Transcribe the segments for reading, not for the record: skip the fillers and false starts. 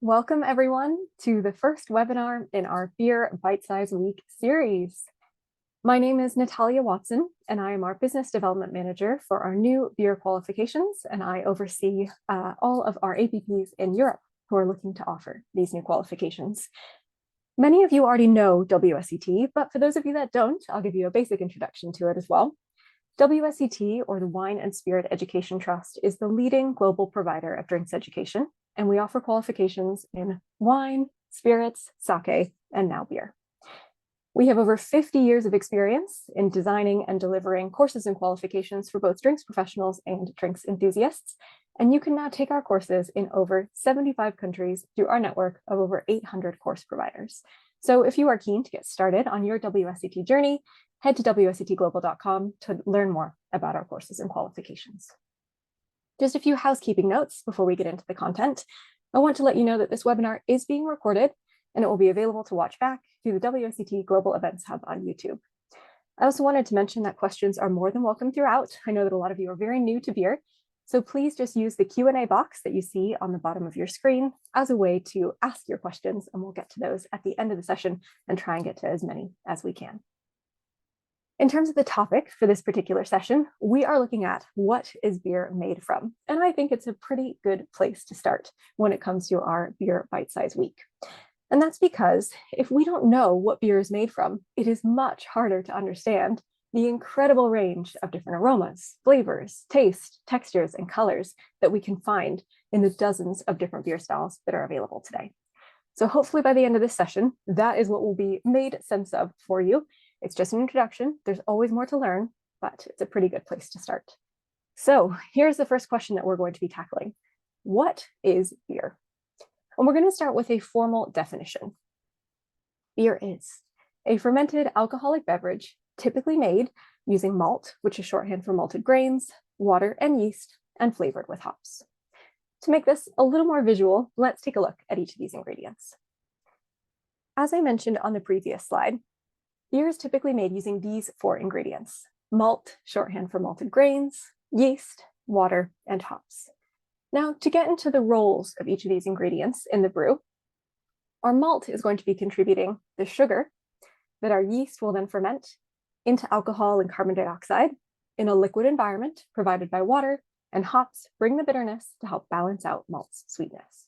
Welcome everyone to the first webinar in our Beer Bitesize Week series. My name is Natalya Watson, and I am our Business Development Manager for our new beer qualifications, and I oversee all of our APPs in Europe who are looking to offer these new qualifications. Many of you already know WSET, but for those of you that don't, I'll give you a basic introduction to it as well. WSET, or the Wine and Spirit Education Trust, is the leading global provider of drinks education, and we offer qualifications in wine, spirits, sake, and now beer. We have over 50 years of experience in designing and delivering courses and qualifications for both drinks professionals and drinks enthusiasts, and you can now take our courses in over 75 countries through our network of over 800 course providers. So if you are keen to get started on your WSET journey, head to wsetglobal.com to learn more about our courses and qualifications. Just a few housekeeping notes before we get into the content. I want to let you know that this webinar is being recorded and it will be available to watch back through the WSET Global Events Hub on YouTube. I also wanted to mention that questions are more than welcome throughout. I know that a lot of you are very new to beer, so please just use the Q&A box that you see on the bottom of your screen as a way to ask your questions, and we'll get to those at the end of the session and try and get to as many as we can. In terms of the topic for this particular session, we are looking at what is beer made from, and I think it's a pretty good place to start when it comes to our Beer Bitesize Week. And that's because if we don't know what beer is made from, it is much harder to understand the incredible range of different aromas, flavors, taste, textures, and colors that we can find in the dozens of different beer styles that are available today. So hopefully by the end of this session, that is what will be made sense of for you. It's just an introduction. There's always more to learn, but it's a pretty good place to start. So here's the first question that we're going to be tackling. What is beer? And we're going to start with a formal definition. Beer is a fermented alcoholic beverage typically made using malt, which is shorthand for malted grains, water and yeast, and flavored with hops. To make this a little more visual, let's take a look at each of these ingredients. As I mentioned on the previous slide, beer is typically made using these four ingredients: malt, shorthand for malted grains, yeast, water, and hops. Now, to get into the roles of each of these ingredients in the brew, our malt is going to be contributing the sugar that our yeast will then ferment into alcohol and carbon dioxide in a liquid environment provided by water, and hops bring the bitterness to help balance out malt's sweetness.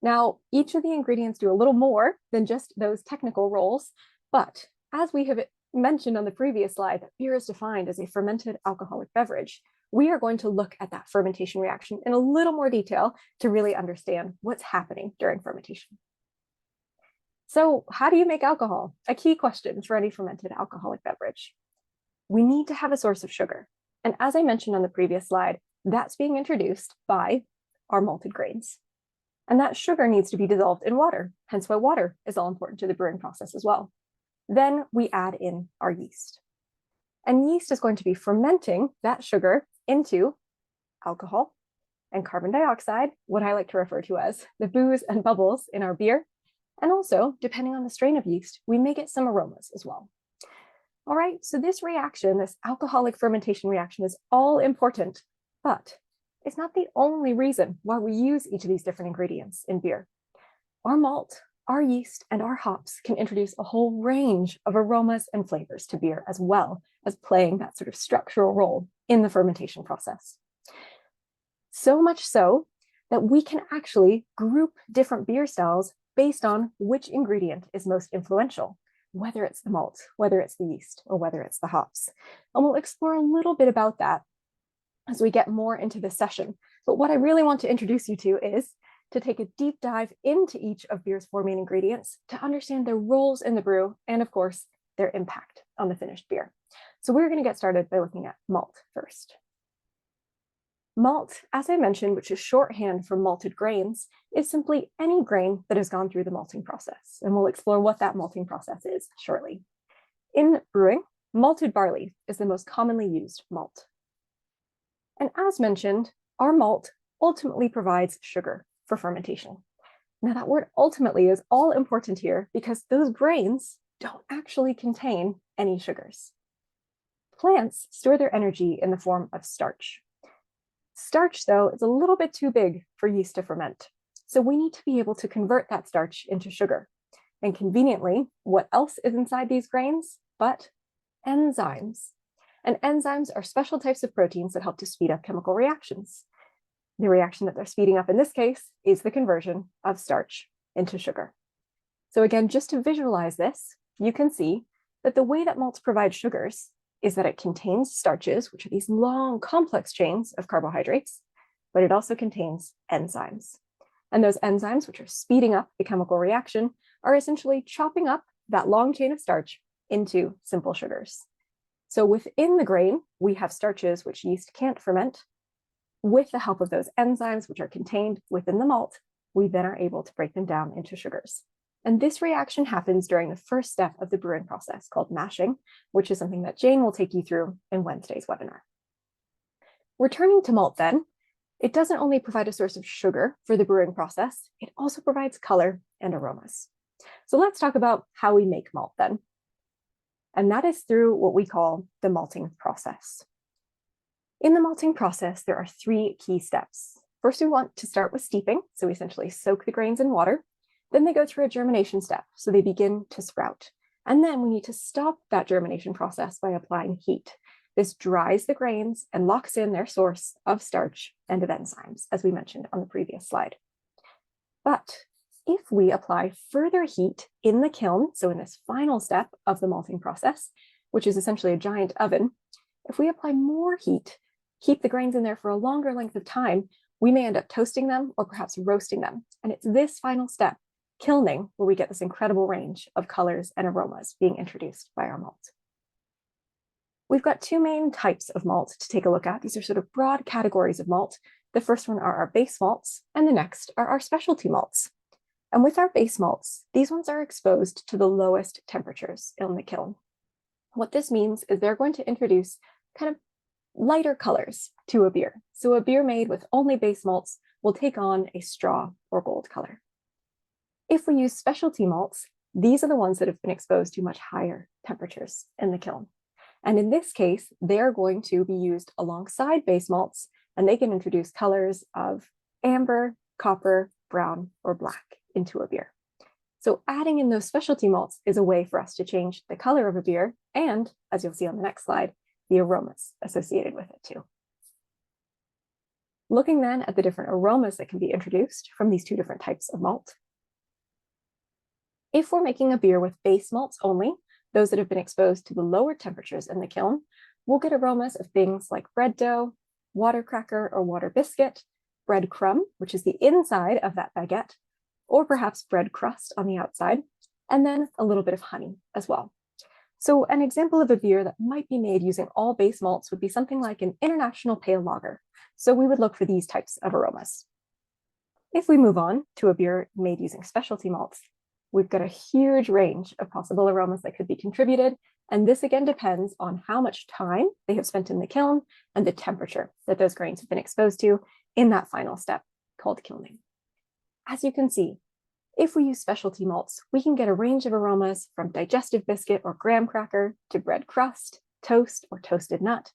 Now, each of the ingredients do a little more than just those technical roles, but as we have mentioned on the previous slide, that beer is defined as a fermented alcoholic beverage. We are going to look at that fermentation reaction in a little more detail to really understand what's happening during fermentation. So how do you make alcohol? A key question for any fermented alcoholic beverage. We need to have a source of sugar. And as I mentioned on the previous slide, that's being introduced by our malted grains. And that sugar needs to be dissolved in water, hence why water is all important to the brewing process as well. Then we add in our yeast. And yeast is going to be fermenting that sugar into alcohol and carbon dioxide, what I like to refer to as the booze and bubbles in our beer. And also, depending on the strain of yeast, we may get some aromas as well. All right, so this reaction, this alcoholic fermentation reaction, is all important, but it's not the only reason why we use each of these different ingredients in beer. Our malt, our yeast, and our hops can introduce a whole range of aromas and flavors to beer, as well as playing that sort of structural role in the fermentation process. So much so that we can actually group different beer styles based on which ingredient is most influential, whether it's the malt, whether it's the yeast, or whether it's the hops. And we'll explore a little bit about that as we get more into this session. But what I really want to introduce you to is to take a deep dive into each of beer's four main ingredients to understand their roles in the brew and, of course, their impact on the finished beer. So we're going to get started by looking at malt first. Malt, as I mentioned, which is shorthand for malted grains, is simply any grain that has gone through the malting process. And we'll explore what that malting process is shortly. In brewing, malted barley is the most commonly used malt. And as mentioned, our malt ultimately provides sugar for fermentation. Now that word ultimately is all important here because those grains don't actually contain any sugars. Plants store their energy in the form of starch. Starch, though, is a little bit too big for yeast to ferment. So we need to be able to convert that starch into sugar. And conveniently, what else is inside these grains but enzymes? And enzymes are special types of proteins that help to speed up chemical reactions. The reaction that they're speeding up in this case is the conversion of starch into sugar. So again, just to visualize this, you can see that the way that malts provide sugars is that it contains starches, which are these long, complex chains of carbohydrates, but it also contains enzymes. And those enzymes, which are speeding up the chemical reaction, are essentially chopping up that long chain of starch into simple sugars. So within the grain, we have starches which yeast can't ferment. With the help of those enzymes, which are contained within the malt, we then are able to break them down into sugars. And this reaction happens during the first step of the brewing process called mashing, which is something that Jane will take you through in Wednesday's webinar. Returning to malt then, it doesn't only provide a source of sugar for the brewing process, it also provides color and aromas. So let's talk about how we make malt then. And that is through what we call the malting process. In the malting process, there are 3 key steps. First, we want to start with steeping. So we essentially soak the grains in water. Then they go through a germination step. So they begin to sprout. And then we need to stop that germination process by applying heat. This dries the grains and locks in their source of starch and of enzymes, as we mentioned on the previous slide. But if we apply further heat in the kiln, so in this final step of the malting process, which is essentially a giant oven, if we apply more heat, keep the grains in there for a longer length of time, we may end up toasting them or perhaps roasting them. And it's this final step, kilning, where we get this incredible range of colors and aromas being introduced by our malt. We've got 2 main types of malt to take a look at. These are sort of broad categories of malt. The first one are our base malts, and the next are our specialty malts. And with our base malts, these ones are exposed to the lowest temperatures in the kiln. What this means is they're going to introduce kind of lighter colors to a beer. So a beer made with only base malts will take on a straw or gold color. If we use specialty malts, these are the ones that have been exposed to much higher temperatures in the kiln. And in this case, they're going to be used alongside base malts, and they can introduce colors of amber, copper, brown, or black into a beer. So adding in those specialty malts is a way for us to change the color of a beer and, as you'll see on the next slide, the aromas associated with it too. Looking then at the different aromas that can be introduced from these 2 different types of malt. If we're making a beer with base malts only, those that have been exposed to the lower temperatures in the kiln, we'll get aromas of things like bread dough, water cracker or water biscuit, bread crumb, which is the inside of that baguette, or perhaps bread crust on the outside, and then a little bit of honey as well. So an example of a beer that might be made using all base malts would be something like an international pale lager. So we would look for these types of aromas. If we move on to a beer made using specialty malts, we've got a huge range of possible aromas that could be contributed. And this again depends on how much time they have spent in the kiln and the temperature that those grains have been exposed to in that final step called kilning. As you can see, if we use specialty malts, we can get a range of aromas from digestive biscuit or graham cracker to bread crust, toast or toasted nut,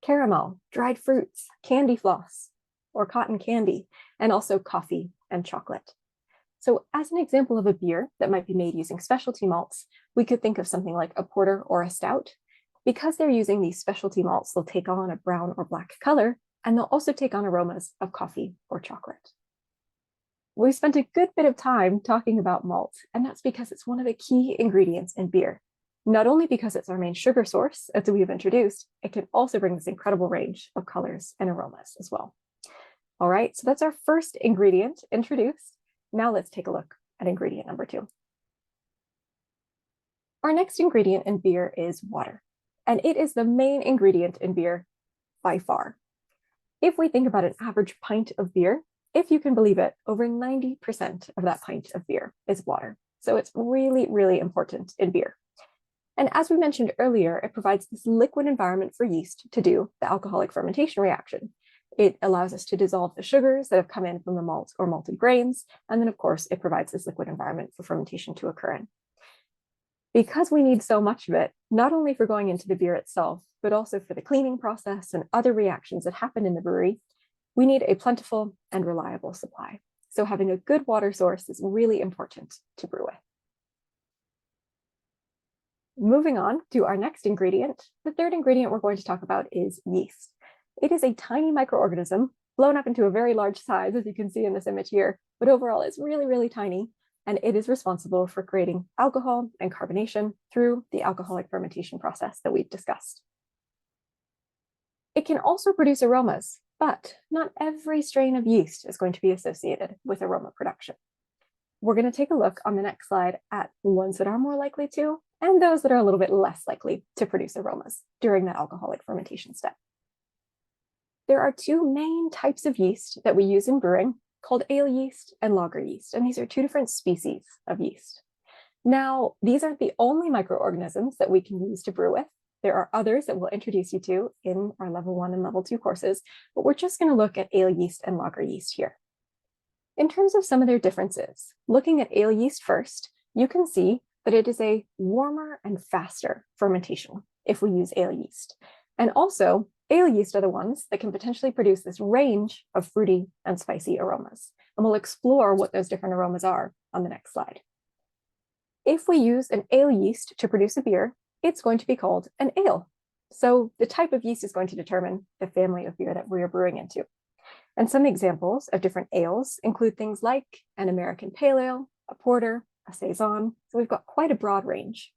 caramel, dried fruits, candy floss, or cotton candy, and also coffee and chocolate. So as an example of a beer that might be made using specialty malts, we could think of something like a porter or a stout. Because they're using these specialty malts, they'll take on a brown or black color, and they'll also take on aromas of coffee or chocolate. We spent a good bit of time talking about malt, and that's because it's one of the key ingredients in beer. Not only because it's our main sugar source, as we've introduced, it can also bring this incredible range of colors and aromas as well. All right, so that's our first ingredient introduced. Now let's take a look at ingredient number 2. Our next ingredient in beer is water, and it is the main ingredient in beer by far. If we think about an average pint of beer, if you can believe it, over 90% of that pint of beer is water. So it's really, really important in beer. And as we mentioned earlier, it provides this liquid environment for yeast to do the alcoholic fermentation reaction. It allows us to dissolve the sugars that have come in from the malt or malted grains. And then, of course, it provides this liquid environment for fermentation to occur in. Because we need so much of it, not only for going into the beer itself, but also for the cleaning process and other reactions that happen in the brewery, we need a plentiful and reliable supply. So having a good water source is really important to brew with. Moving on to our next ingredient, the third ingredient we're going to talk about is yeast. It is a tiny microorganism blown up into a very large size, as you can see in this image here, but overall it's really, really tiny, and it is responsible for creating alcohol and carbonation through the alcoholic fermentation process that we've discussed. It can also produce aromas, but not every strain of yeast is going to be associated with aroma production. We're going to take a look on the next slide at the ones that are more likely to, and those that are a little bit less likely to produce aromas during the alcoholic fermentation step. There are two main types of yeast that we use in brewing, called ale yeast and lager yeast, and these are two different species of yeast. Now, these aren't the only microorganisms that we can use to brew with. There are others that we'll introduce you to in our level 1 and level 2 courses, but we're just going to look at ale yeast and lager yeast here. In terms of some of their differences, looking at ale yeast first, you can see that it is a warmer and faster fermentation if we use ale yeast. And also, ale yeast are the ones that can potentially produce this range of fruity and spicy aromas. And we'll explore what those different aromas are on the next slide. If we use an ale yeast to produce a beer, it's going to be called an ale. So the type of yeast is going to determine the family of beer that we are brewing into. And some examples of different ales include things like an American pale ale, a porter, a saison. So we've got quite a broad range.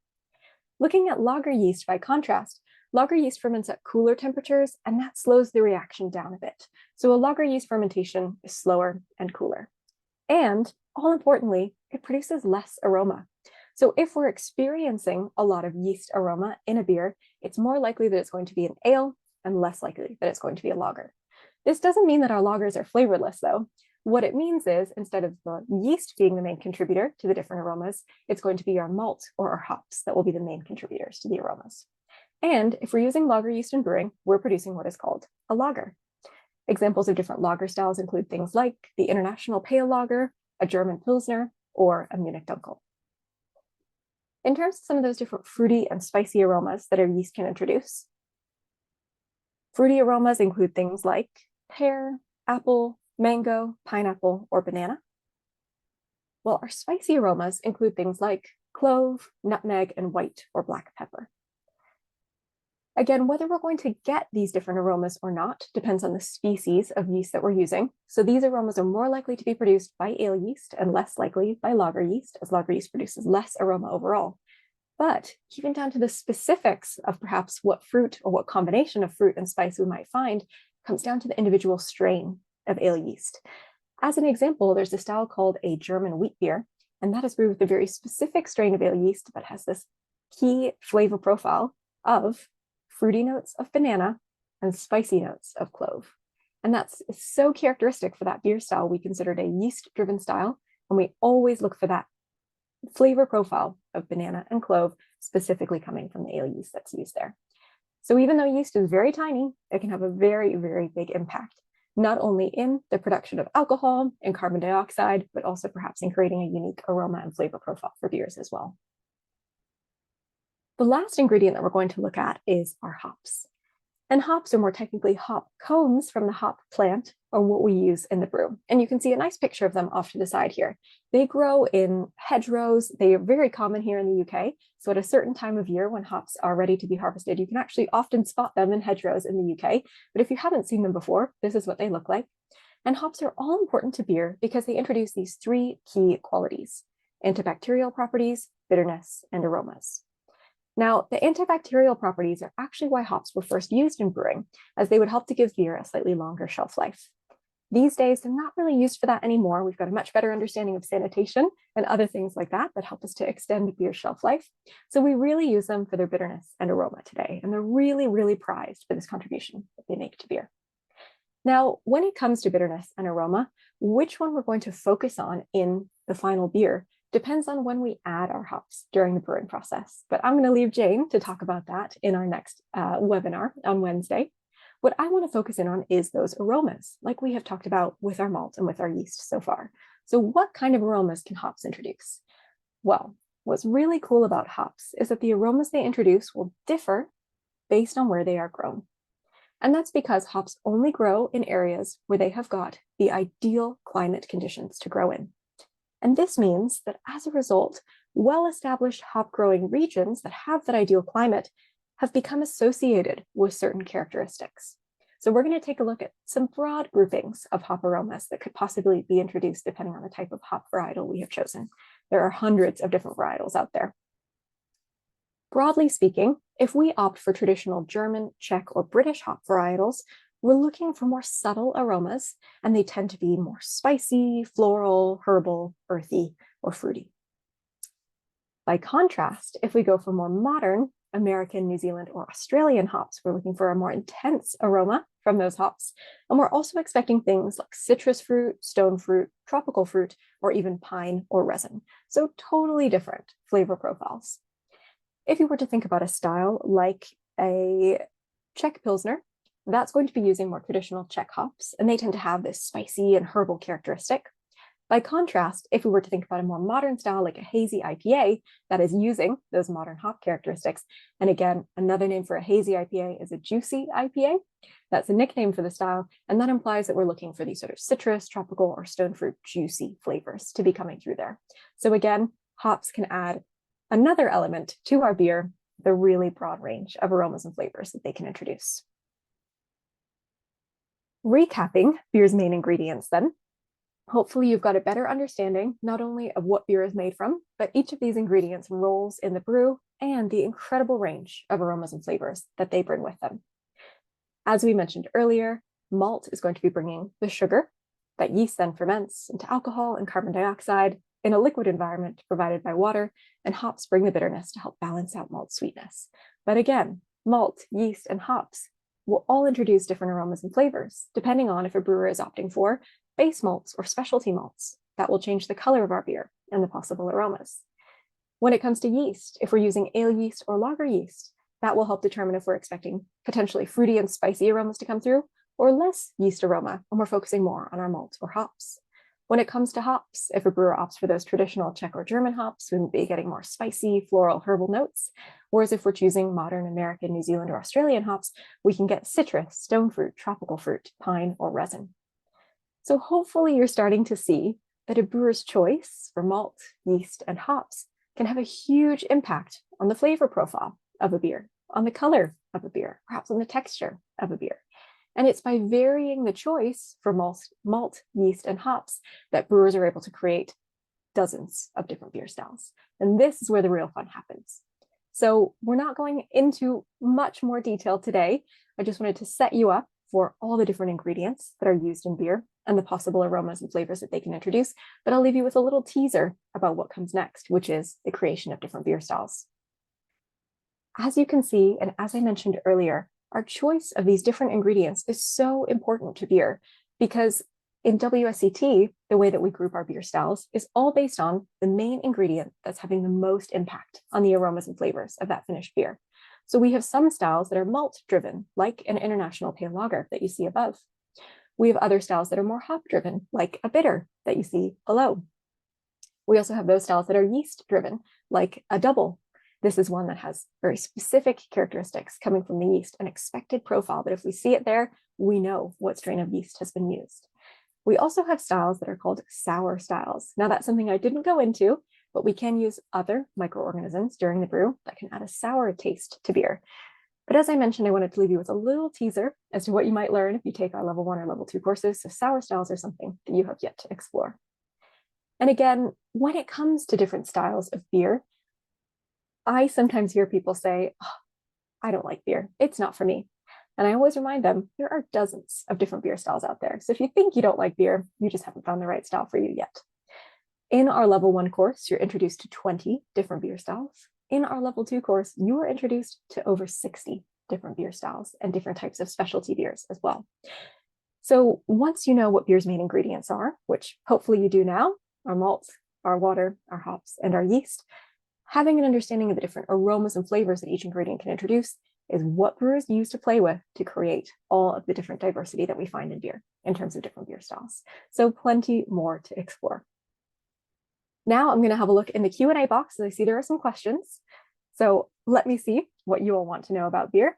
Looking at lager yeast by contrast, lager yeast ferments at cooler temperatures, and that slows the reaction down a bit. So a lager yeast fermentation is slower and cooler. And all importantly, it produces less aroma. So if we're experiencing a lot of yeast aroma in a beer, it's more likely that it's going to be an ale and less likely that it's going to be a lager. This doesn't mean that our lagers are flavorless, though. What it means is, instead of the yeast being the main contributor to the different aromas, it's going to be our malt or our hops that will be the main contributors to the aromas. And if we're using lager yeast in brewing, we're producing what is called a lager. Examples of different lager styles include things like the International Pale Lager, a German Pilsner, or a Munich Dunkel. In terms of some of those different fruity and spicy aromas that our yeast can introduce, fruity aromas include things like pear, apple, mango, pineapple, or banana. While our spicy aromas include things like clove, nutmeg, and white or black pepper. Again, whether we're going to get these different aromas or not depends on the species of yeast that we're using. So these aromas are more likely to be produced by ale yeast and less likely by lager yeast, as lager yeast produces less aroma overall. But even down to the specifics of perhaps what fruit or what combination of fruit and spice we might find comes down to the individual strain of ale yeast. As an example, there's a style called a German wheat beer, and that is brewed with a very specific strain of ale yeast that has this key flavor profile of fruity notes of banana and spicy notes of clove. And that's so characteristic for that beer style. We consider it a yeast-driven style, and we always look for that flavor profile of banana and clove, specifically coming from the ale yeast that's used there. So even though yeast is very tiny, it can have a very, very big impact, not only in the production of alcohol and carbon dioxide, but also perhaps in creating a unique aroma and flavor profile for beers as well. The last ingredient that we're going to look at is our hops. And hops are more technically hop cones from the hop plant, or what we use in the brew. And you can see a nice picture of them off to the side here. They grow in hedgerows. They are very common here in the UK. So at a certain time of year when hops are ready to be harvested, you can actually often spot them in hedgerows in the UK. But if you haven't seen them before, this is what they look like. And hops are all important to beer because they introduce these three key qualities: antibacterial properties, bitterness, and aromas. Now, the antibacterial properties are actually why hops were first used in brewing, as they would help to give beer a slightly longer shelf life. These days, they're not really used for that anymore. We've got a much better understanding of sanitation and other things like that that help us to extend beer's shelf life. So we really use them for their bitterness and aroma today, and they're really, really prized for this contribution that they make to beer. Now, when it comes to bitterness and aroma, which one we're going to focus on in the final beer depends on when we add our hops during the brewing process. But I'm going to leave Jane to talk about that in our next webinar on Wednesday. What I want to focus in on is those aromas, like we have talked about with our malt and with our yeast so far. So what kind of aromas can hops introduce? Well, what's really cool about hops is that the aromas they introduce will differ based on where they are grown. And that's because hops only grow in areas where they have got the ideal climate conditions to grow in. And this means that as a result, well-established hop growing regions that have that ideal climate have become associated with certain characteristics. So we're going to take a look at some broad groupings of hop aromas that could possibly be introduced depending on the type of hop varietal we have chosen. There are hundreds of different varietals out there. Broadly speaking, if we opt for traditional German, Czech, or British hop varietals, we're looking for more subtle aromas, and they tend to be more spicy, floral, herbal, earthy, or fruity. By contrast, if we go for more modern American, New Zealand, or Australian hops, we're looking for a more intense aroma from those hops. And we're also expecting things like citrus fruit, stone fruit, tropical fruit, or even pine or resin. So totally different flavor profiles. If you were to think about a style like a Czech Pilsner, that's going to be using more traditional Czech hops, and they tend to have this spicy and herbal characteristic. By contrast, if we were to think about a more modern style like a hazy IPA that is using those modern hop characteristics, and again, another name for a hazy IPA is a juicy IPA. That's a nickname for the style, and that implies that we're looking for these sort of citrus, tropical, or stone fruit juicy flavors to be coming through there. So again, hops can add another element to our beer, the really broad range of aromas and flavors that they can introduce. Recapping beer's main ingredients then, hopefully you've got a better understanding not only of what beer is made from, but each of these ingredients' roles in the brew and the incredible range of aromas and flavors that they bring with them. As we mentioned earlier, malt is going to be bringing the sugar that yeast then ferments into alcohol and carbon dioxide in a liquid environment provided by water, and hops bring the bitterness to help balance out malt sweetness. But again, malt, yeast, and hops will all introduce different aromas and flavors, depending on if a brewer is opting for base malts or specialty malts. That will change the color of our beer and the possible aromas. When it comes to yeast, if we're using ale yeast or lager yeast, that will help determine if we're expecting potentially fruity and spicy aromas to come through, or less yeast aroma when we're focusing more on our malts or hops. When it comes to hops, if a brewer opts for those traditional Czech or German hops, we will be getting more spicy, floral, herbal notes. Whereas if we're choosing modern American, New Zealand, or Australian hops, we can get citrus, stone fruit, tropical fruit, pine, or resin. So hopefully you're starting to see that a brewer's choice for malt, yeast, and hops can have a huge impact on the flavor profile of a beer, on the color of a beer, perhaps on the texture of a beer. And it's by varying the choice for malt, yeast, and hops that brewers are able to create dozens of different beer styles. And this is where the real fun happens. So we're not going into much more detail today. I just wanted to set you up for all the different ingredients that are used in beer and the possible aromas and flavors that they can introduce. But I'll leave you with a little teaser about what comes next, which is the creation of different beer styles. As you can see, and as I mentioned earlier, our choice of these different ingredients is so important to beer because in WSET, the way that we group our beer styles is all based on the main ingredient that's having the most impact on the aromas and flavors of that finished beer. So we have some styles that are malt driven, like an international pale lager that you see above. We have other styles that are more hop driven, like a bitter that you see below. We also have those styles that are yeast driven, like a double. This is one that has very specific characteristics coming from the yeast, an expected profile, but if we see it there, we know what strain of yeast has been used. We also have styles that are called sour styles. Now that's something I didn't go into, but we can use other microorganisms during the brew that can add a sour taste to beer. But as I mentioned, I wanted to leave you with a little teaser as to what you might learn if you take our level 1 or level 2 courses. So sour styles are something that you have yet to explore. And again, when it comes to different styles of beer, I sometimes hear people say, oh, I don't like beer. It's not for me. And I always remind them there are dozens of different beer styles out there. So if you think you don't like beer, you just haven't found the right style for you yet. In our level 1 course, you're introduced to 20 different beer styles. In our level 2 course, you are introduced to over 60 different beer styles and different types of specialty beers as well. So once you know what beer's main ingredients are, which hopefully you do now, our malt, our water, our hops, and our yeast, having an understanding of the different aromas and flavors that each ingredient can introduce is what brewers use to play with to create all of the different diversity that we find in beer in terms of different beer styles. So plenty more to explore. Now I'm going to have a look in the Q&A box as I see there are some questions. So let me see what you all want to know about beer.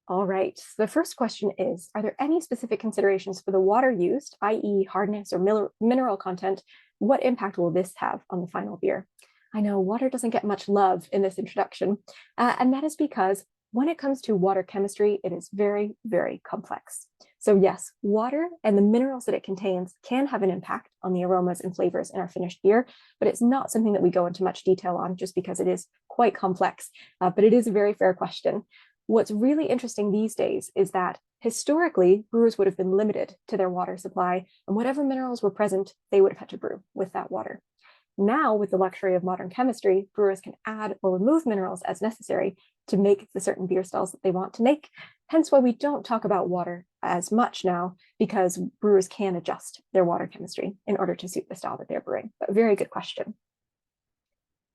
All right, so the first question is, are there any specific considerations for the water used, i.e. hardness or mineral content? What impact will this have on the final beer? I know water doesn't get much love in this introduction, and that is because when it comes to water chemistry, it is very, very complex. So yes, water and the minerals that it contains can have an impact on the aromas and flavors in our finished beer, but it's not something that we go into much detail on just because it is quite complex, but it is a very fair question. What's really interesting these days is that historically, brewers would have been limited to their water supply, and whatever minerals were present, they would have had to brew with that water. Now, with the luxury of modern chemistry, brewers can add or remove minerals as necessary to make the certain beer styles that they want to make. Hence why we don't talk about water as much now, because brewers can adjust their water chemistry in order to suit the style that they're brewing. But very good question.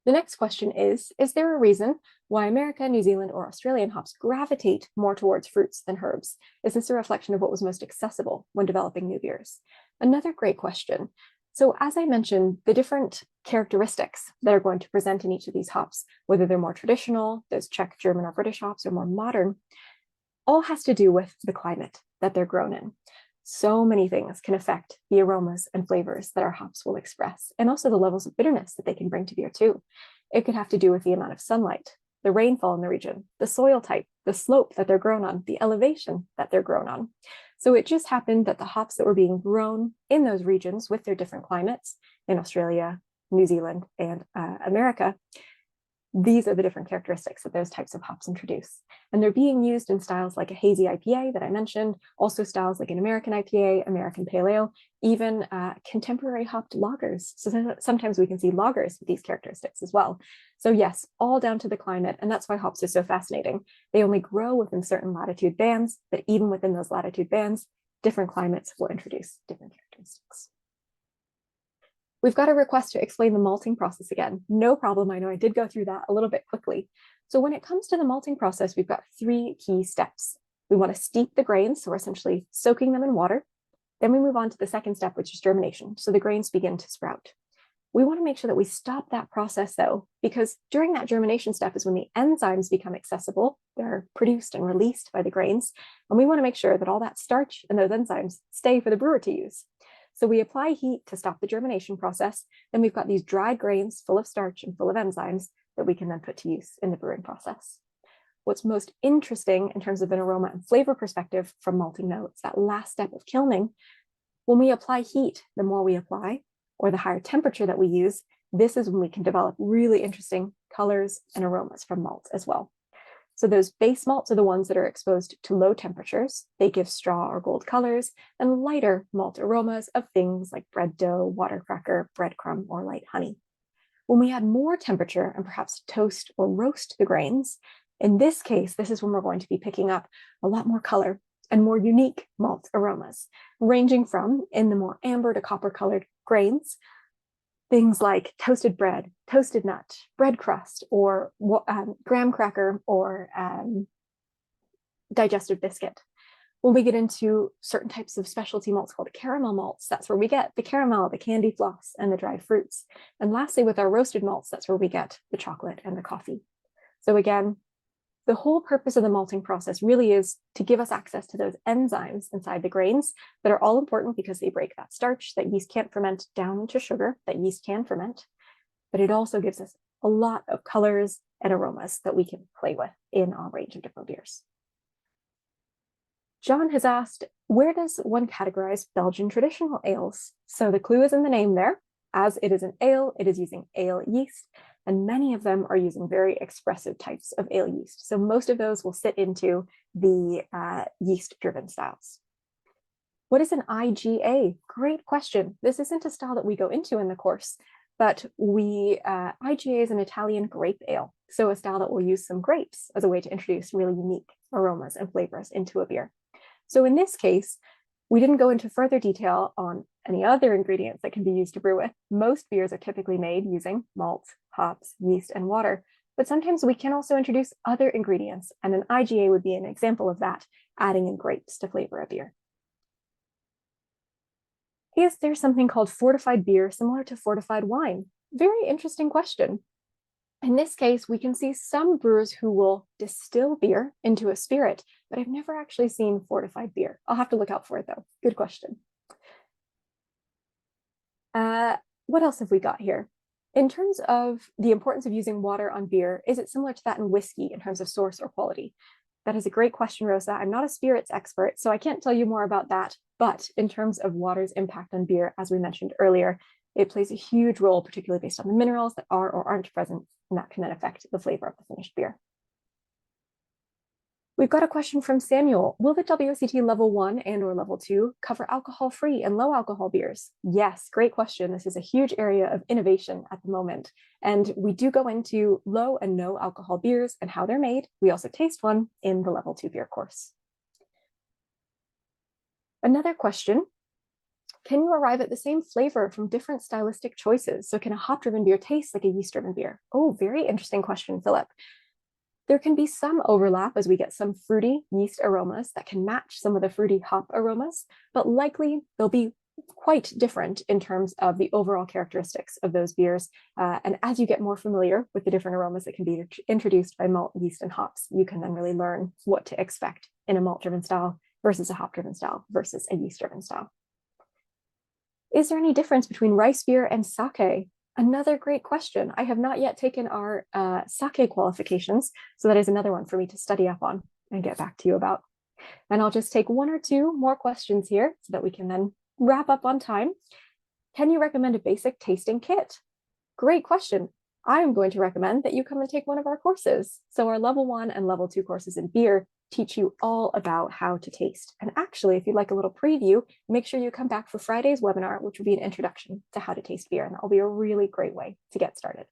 The next question is there a reason why America, New Zealand, or Australian hops gravitate more towards fruits than herbs? Is this a reflection of what was most accessible when developing new beers? Another great question. So as I mentioned, the different characteristics that are going to present in each of these hops, whether they're more traditional, those Czech, German, or British hops, or more modern, all has to do with the climate that they're grown in. So many things can affect the aromas and flavors that our hops will express, and also the levels of bitterness that they can bring to beer too. It could have to do with the amount of sunlight, the rainfall in the region, the soil type, the slope that they're grown on, the elevation that they're grown on. So it just happened that the hops that were being grown in those regions with their different climates in Australia, New Zealand, and America, these are the different characteristics that those types of hops introduce. And they're being used in styles like a hazy IPA that I mentioned, also styles like an American IPA, American Pale Ale, even contemporary hopped lagers. So sometimes we can see lagers with these characteristics as well. So yes, all down to the climate, and that's why hops are so fascinating. They only grow within certain latitude bands, but even within those latitude bands, different climates will introduce different characteristics. We've got a request to explain the malting process again. No problem, I know I did go through that a little bit quickly. So when it comes to the malting process, we've got 3 key steps. We want to steep the grains, so we're essentially soaking them in water. Then we move on to the second step, which is germination. So the grains begin to sprout. We want to make sure that we stop that process though, because during that germination step is when the enzymes become accessible. They're produced and released by the grains. And we want to make sure that all that starch and those enzymes stay for the brewer to use. So we apply heat to stop the germination process. Then we've got these dried grains full of starch and full of enzymes that we can then put to use in the brewing process. What's most interesting in terms of an aroma and flavor perspective from malting though, it's that last step of kilning. When we apply heat, the more we apply, or the higher temperature that we use, this is when we can develop really interesting colors and aromas from malt as well. So those base malts are the ones that are exposed to low temperatures. They give straw or gold colors, and lighter malt aromas of things like bread dough, water cracker, breadcrumb, or light honey. When we add more temperature and perhaps toast or roast the grains, in this case, this is when we're going to be picking up a lot more color and more unique malt aromas, ranging from, in the more amber to copper colored grains, things like toasted bread, toasted nut, bread crust, or graham cracker, or digestive biscuit. When we get into certain types of specialty malts called caramel malts, that's where we get the caramel, the candy floss, and the dried fruits. And lastly, with our roasted malts, that's where we get the chocolate and the coffee. So again, the whole purpose of the malting process really is to give us access to those enzymes inside the grains that are all important because they break that starch that yeast can't ferment down into sugar that yeast can ferment. But it also gives us a lot of colors and aromas that we can play with in our range of different beers. John has asked, where does one categorize Belgian traditional ales? So the clue is in the name there. As it is an ale, it is using ale yeast. And many of them are using very expressive types of ale yeast. So most of those will sit into the yeast-driven styles. What is an IGA? Great question. This isn't a style that we go into in the course, but IGA is an Italian grape ale. So a style that will use some grapes as a way to introduce really unique aromas and flavors into a beer. So in this case, we didn't go into further detail on any other ingredients that can be used to brew with. Most beers are typically made using malt, hops, yeast, and water, but sometimes we can also introduce other ingredients, and an IGA would be an example of that, adding in grapes to flavor a beer. Is there something called fortified beer similar to fortified wine? Very interesting question. In this case, we can see some brewers who will distill beer into a spirit, but I've never actually seen fortified beer. I'll have to look out for it though. Good question. What else have we got here? In terms of the importance of using water on beer, is it similar to that in whiskey in terms of source or quality? That is a great question, Rosa. I'm not a spirits expert, so I can't tell you more about that. But in terms of water's impact on beer, as we mentioned earlier, it plays a huge role, particularly based on the minerals that are or aren't present, and that can then affect the flavor of the finished beer. We've got a question from Samuel. Will the WSET level 1 and or level 2 cover alcohol-free and low alcohol beers? Yes, great question. This is a huge area of innovation at the moment. And we do go into low and no alcohol beers and how they're made. We also taste one in the level 2 beer course. Another question, can you arrive at the same flavor from different stylistic choices? So can a hop-driven beer taste like a yeast-driven beer? Oh, very interesting question, Philip. There can be some overlap as we get some fruity yeast aromas that can match some of the fruity hop aromas, but likely they'll be quite different in terms of the overall characteristics of those beers. And as you get more familiar with the different aromas that can be introduced by malt, yeast, and hops, you can then really learn what to expect in a malt-driven style versus a hop-driven style versus a yeast-driven style. Is there any difference between rice beer and sake? Another great question. I have not yet taken our sake qualifications, so that is another one for me to study up on and get back to you about. And I'll just take one or two more questions here so that we can then wrap up on time. Can you recommend a basic tasting kit? Great question. I am going to recommend that you come and take one of our courses. So our level 1 and level 2 courses in beer teach you all about how to taste. And actually, if you'd like a little preview, make sure you come back for Friday's webinar, which will be an introduction to how to taste beer. And that will be a really great way to get started.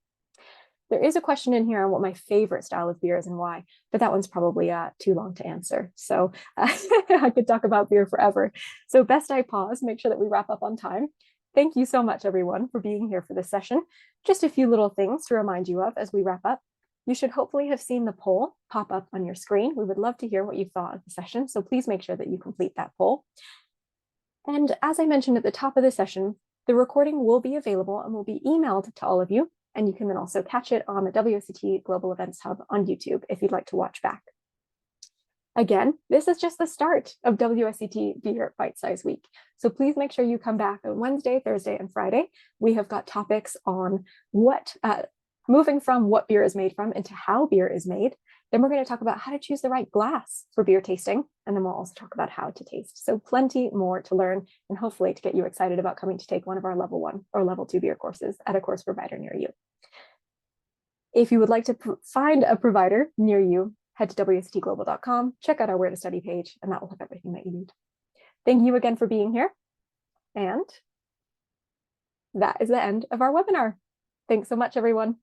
There is a question in here on what my favorite style of beer is and why, but that one's probably too long to answer. So I could talk about beer forever. So best I pause, make sure that we wrap up on time. Thank you so much, everyone, for being here for this session. Just a few little things to remind you of as we wrap up. You should hopefully have seen the poll pop up on your screen. We would love to hear what you thought of the session, so please make sure that you complete that poll. And as I mentioned at the top of the session, the recording will be available and will be emailed to all of you, and you can then also catch it on the WSET Global Events Hub on YouTube if you'd like to watch back. Again, this is just the start of WSET Beer Bite-Size Week. So please make sure you come back on Wednesday, Thursday, and Friday. We have got topics on moving from what beer is made from into how beer is made. Then we're going to talk about how to choose the right glass for beer tasting. And then we'll also talk about how to taste. So plenty more to learn and hopefully to get you excited about coming to take one of our level 1 or level 2 beer courses at a course provider near you. If you would like to find a provider near you, head to wsetglobal.com, check out our Where to Study page, and that will have everything that you need. Thank you again for being here. And that is the end of our webinar. Thanks so much, everyone.